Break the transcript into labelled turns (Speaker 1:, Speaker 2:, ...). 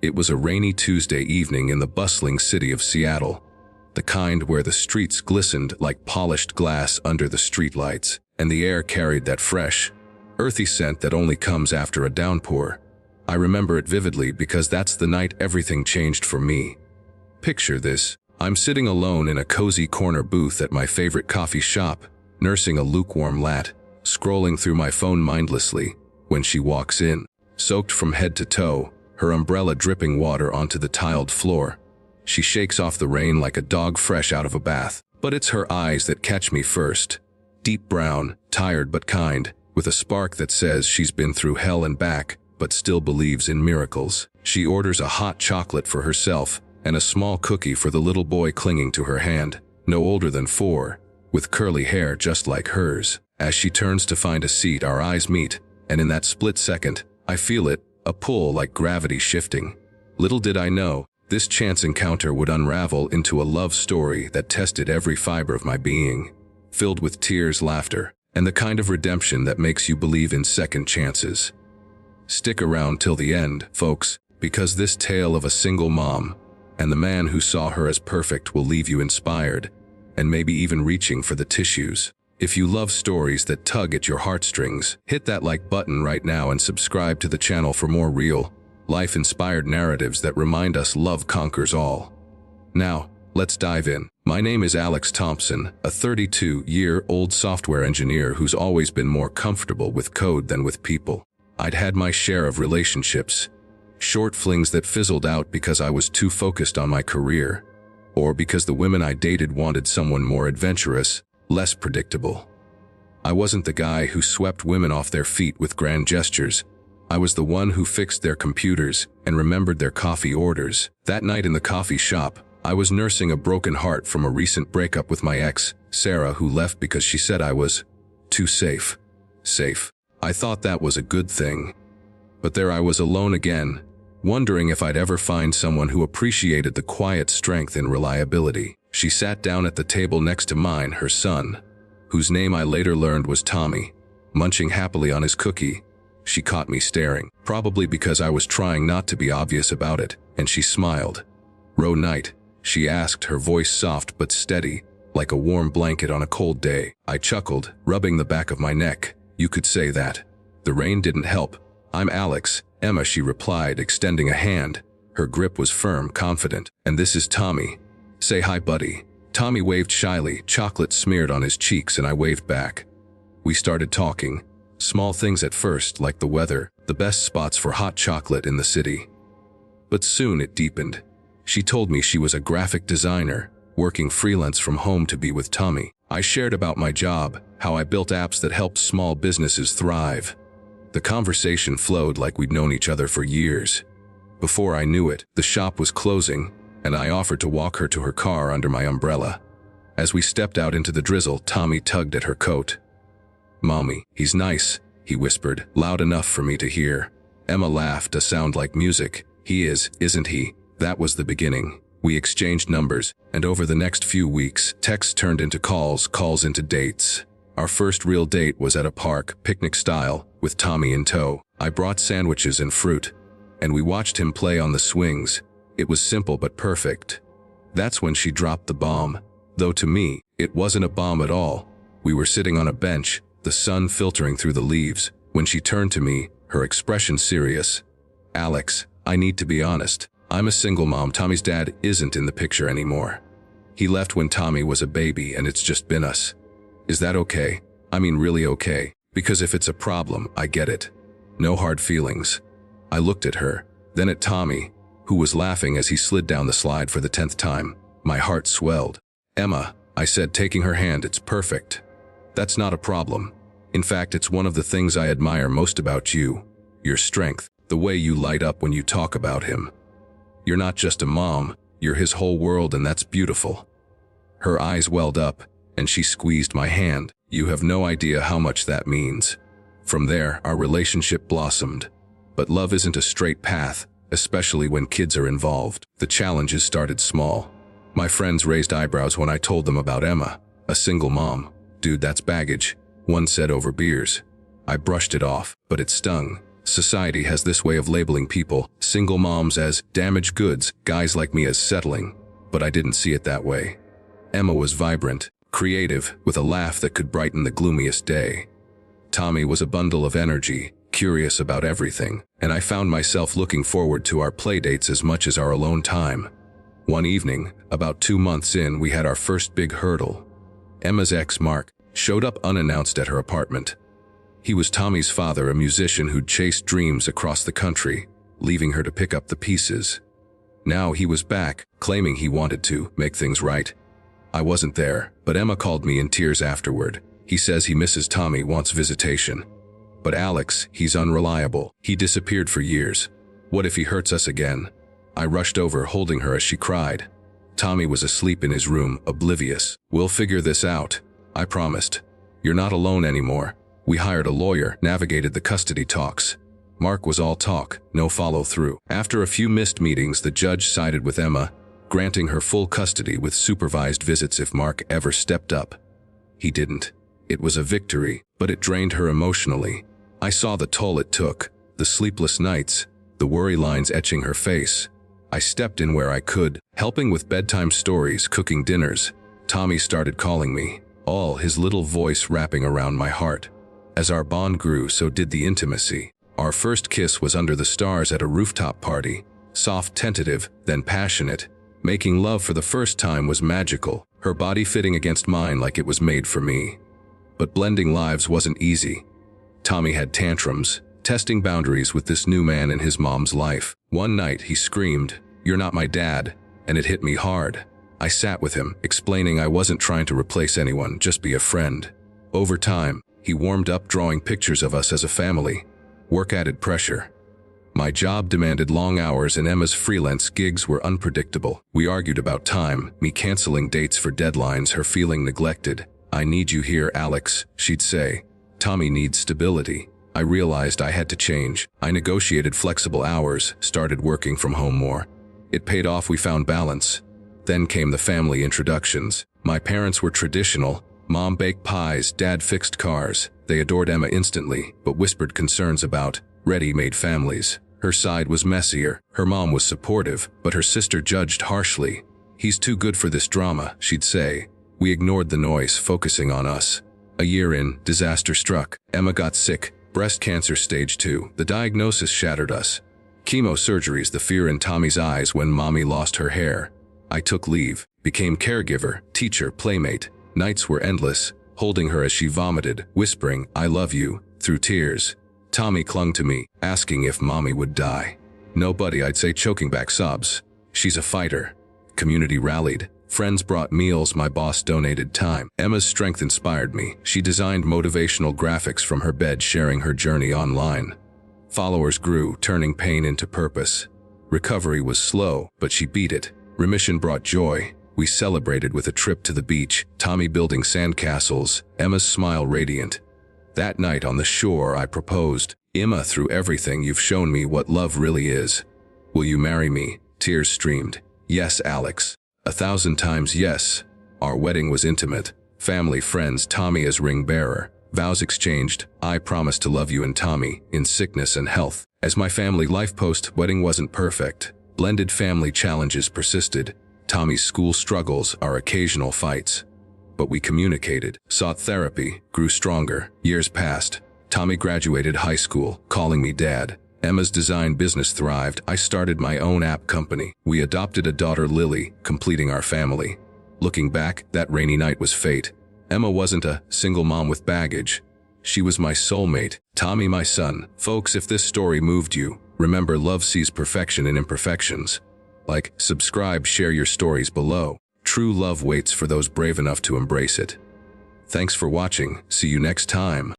Speaker 1: It was a rainy Tuesday evening in the bustling city of Seattle, the kind where the streets glistened like polished glass under the streetlights, and the air carried that fresh, earthy scent that only comes after a downpour. I remember it vividly because that's the night everything changed for me. Picture this. I'm sitting alone in a cozy corner booth at my favorite coffee shop, nursing a lukewarm latte, scrolling through my phone mindlessly, when she walks in, soaked from head to toe, her umbrella dripping water onto the tiled floor. She shakes off the rain like a dog fresh out of a bath, but it's her eyes that catch me first. Deep brown, tired but kind, with a spark that says she's been through hell and back, but still believes in miracles. She orders a hot chocolate for herself and a small cookie for the little boy clinging to her hand, no older than 4, with curly hair just like hers. As she turns to find a seat, our eyes meet, and in that split second, I feel it, a pull like gravity shifting. Little did I know, this chance encounter would unravel into a love story that tested every fiber of my being, filled with tears, laughter, and the kind of redemption that makes you believe in second chances. Stick around till the end, folks, because this tale of a single mom and the man who saw her as perfect will leave you inspired, and maybe even reaching for the tissues. If you love stories that tug at your heartstrings, hit that like button right now and subscribe to the channel for more real, life-inspired narratives that remind us love conquers all. Now, let's dive in. My name is Alex Thompson, a 32-year-old software engineer who's always been more comfortable with code than with people. I'd had my share of relationships, short flings that fizzled out because I was too focused on my career, or because the women I dated wanted someone more adventurous, less predictable. I wasn't the guy who swept women off their feet with grand gestures. I was the one who fixed their computers and remembered their coffee orders. That night in the coffee shop, I was nursing a broken heart from a recent breakup with my ex, Sarah, who left because she said I was too safe. Safe. I thought that was a good thing. But there I was alone again, wondering if I'd ever find someone who appreciated the quiet strength and reliability. She sat down at the table next to mine, her son, whose name I later learned was Tommy, munching happily on his cookie. She caught me staring, probably because I was trying not to be obvious about it, and she smiled. "Row night?" she asked, her voice soft but steady, like a warm blanket on a cold day. I chuckled, rubbing the back of my neck. "You could say that." The rain didn't help. "I'm Alex, Emma," she replied, extending a hand. Her grip was firm, confident. "And this is Tommy. Say hi, buddy." Tommy waved shyly, chocolate smeared on his cheeks, and I waved back. We started talking. Small things at first, like the weather, the best spots for hot chocolate in the city. But soon it deepened. She told me she was a graphic designer, working freelance from home to be with Tommy. I shared about my job, how I built apps that helped small businesses thrive. The conversation flowed like we'd known each other for years. Before I knew it, the shop was closing, and I offered to walk her to her car under my umbrella. As we stepped out into the drizzle, Tommy tugged at her coat. "Mommy, he's nice," he whispered, loud enough for me to hear. Emma laughed, a sound like music. "He is, isn't he?" That was the beginning. We exchanged numbers, and over the next few weeks, texts turned into calls, calls into dates. Our first real date was at a park, picnic style, with Tommy in tow. I brought sandwiches and fruit, and we watched him play on the swings. It was simple but perfect. That's when she dropped the bomb. Though to me, it wasn't a bomb at all. We were sitting on a bench, the sun filtering through the leaves, when she turned to me, her expression serious. "Alex, I need to be honest. I'm a single mom. Tommy's dad isn't in the picture anymore. He left when Tommy was a baby, and it's just been us. Is that okay? I mean really okay, because if it's a problem, I get it. No hard feelings." I looked at her, then at Tommy, who was laughing as he slid down the slide for the 10th time. My heart swelled. "Emma," I said, taking her hand, "it's perfect. That's not a problem. In fact, it's one of the things I admire most about you. Your strength, the way you light up when you talk about him. You're not just a mom, you're his whole world, and that's beautiful." Her eyes welled up, and she squeezed my hand. "You have no idea how much that means." From there, our relationship blossomed. But love isn't a straight path, especially when kids are involved. The challenges started small. My friends raised eyebrows when I told them about Emma, a single mom. "Dude, that's baggage," one said over beers. I brushed it off, but it stung. Society has this way of labeling people, single moms as damaged goods, guys like me as settling. But I didn't see it that way. Emma was vibrant, creative, with a laugh that could brighten the gloomiest day. Tommy was a bundle of energy, curious about everything, and I found myself looking forward to our playdates as much as our alone time. One evening, about 2 months in, we had our first big hurdle. Emma's ex, Mark, showed up unannounced at her apartment. He was Tommy's father, a musician who'd chased dreams across the country, leaving her to pick up the pieces. Now he was back, claiming he wanted to make things right. I wasn't there, but Emma called me in tears afterward. He says he misses Tommy, wants visitation. But Alex, he's unreliable. He disappeared for years. What if he hurts us again? I rushed over, holding her as she cried. Tommy was asleep in his room, oblivious. We'll figure this out, I promised. You're not alone anymore. We hired a lawyer, navigated the custody talks. Mark was all talk, no follow-through. After a few missed meetings, the judge sided with Emma, granting her full custody with supervised visits if Mark ever stepped up. He didn't. It was a victory, but it drained her emotionally. I saw the toll it took, the sleepless nights, the worry lines etching her face. I stepped in where I could, helping with bedtime stories, cooking dinners. Tommy started calling me, all his little voice wrapping around my heart. As our bond grew, so did the intimacy. Our first kiss was under the stars at a rooftop party. Soft, tentative, then passionate. Making love for the first time was magical, her body fitting against mine like it was made for me. But blending lives wasn't easy. Tommy had tantrums, testing boundaries with this new man in his mom's life. One night he screamed, "You're not my dad," and it hit me hard. I sat with him, explaining I wasn't trying to replace anyone, just be a friend. Over time, he warmed up, drawing pictures of us as a family. Work added pressure. My job demanded long hours and Emma's freelance gigs were unpredictable. We argued about time, me canceling dates for deadlines, her feeling neglected. "I need you here, Alex," she'd say. "Tommy needs stability." I realized I had to change. I negotiated flexible hours, started working from home more. It paid off, we found balance. Then came the family introductions. My parents were traditional. Mom baked pies, Dad fixed cars. They adored Emma instantly, but whispered concerns about ready-made families. Her side was messier. Her mom was supportive, but her sister judged harshly. "He's too good for this drama," she'd say. We ignored the noise, focusing on us. A year in, disaster struck. Emma got sick, breast cancer stage 2. The diagnosis shattered us. Chemo surgeries, the fear in Tommy's eyes when Mommy lost her hair. I took leave, became caregiver, teacher, playmate. Nights were endless, holding her as she vomited, whispering, "I love you," through tears. Tommy clung to me, asking if Mommy would die. Nobody, I'd say, choking back sobs. "She's a fighter." Community rallied. Friends brought meals, my boss donated time. Emma's strength inspired me. She designed motivational graphics from her bed, sharing her journey online. Followers grew, turning pain into purpose. Recovery was slow, but she beat it. Remission brought joy. We celebrated with a trip to the beach, Tommy building sandcastles, Emma's smile radiant. That night on the shore, I proposed, "Emma, through everything you've shown me what love really is. Will you marry me?" Tears streamed. "Yes, Alex. 1,000 times yes." Our wedding was intimate. Family, friends, Tommy as ring bearer. Vows exchanged. I promised to love you and Tommy, in sickness and health. As my family life post-wedding wasn't perfect. Blended family challenges persisted. Tommy's school struggles, our occasional fights. But we communicated, sought therapy, grew stronger. Years passed. Tommy graduated high school, calling me dad. Emma's design business thrived. I started my own app company. We adopted a daughter, Lily, completing our family. Looking back, that rainy night was fate. Emma wasn't a single mom with baggage. She was my soulmate, Tommy my son. Folks, if this story moved you, remember, love sees perfection in imperfections. Like, subscribe, share your stories below. True love waits for those brave enough to embrace it. Thanks for watching. See you next time.